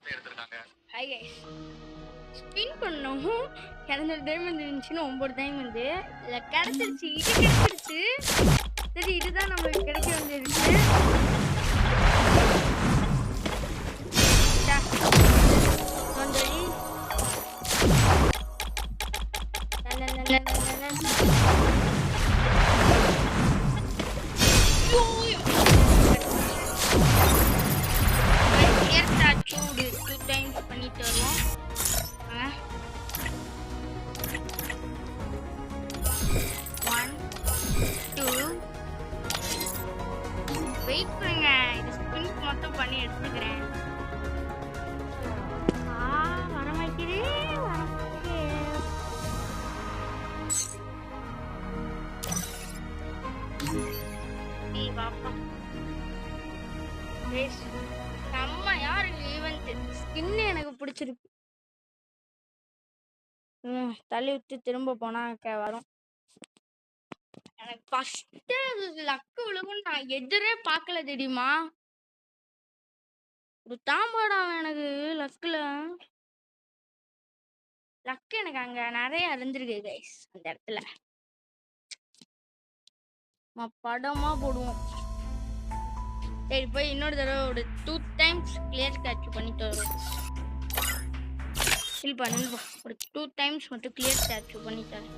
Hi guys. Spin பண்ணோம். 200 diamond இருந்துச்சுன்னு 9 diamond இல்லை கிடச்சிருச்சு. இது கிடச்சிருச்சு. சரி, இதுதான் நம்மளுக்கு கிடைக்க வந்துருச்சு. வெயிட் பண்ணுங்க, இது ஸ்பின் மொத்தம் பண்ணி எடுத்துக்கிறேன். வரமாக்கிறே பாப்பா. செம்மையா இருக்கு ஈவென்ட். ஸ்கின் எனக்கு பிடிச்சிருக்கு. தள்ளி விட்டு திரும்ப போனா வரும். எனக்கு ஃபர்ஸ்ட் லக்கு விழுகும் நான் எதிரே பார்க்கல தெரியுமா. ஒரு தாம்பாடம் எனக்கு லக்குல லக்கு எனக்கு அங்க நிறைய அறிஞ்சிருக்கு கைஸ். அந்த இடத்துல படமா போடுவோம். சரி, போய் இன்னொரு தடவை ஒரு 2 டைம்ஸ் கிளியர் கேட்ச் பண்ணிட்டு வரும். இல்லப்பா நில்பா, ஒரு 2 டைம்ஸ் மட்டும் கிளியர் கேட்ச் பண்ணிட்டேன்.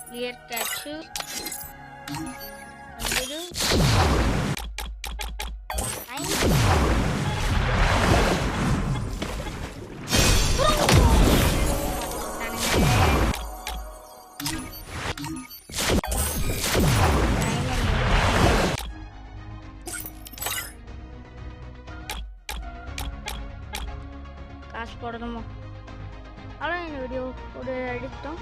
கிளியர் கேட்ச் வந்து காசு போடணுமா? அவ்வளோ இந்த வீடியோ ஒரு எடுத்தோம்.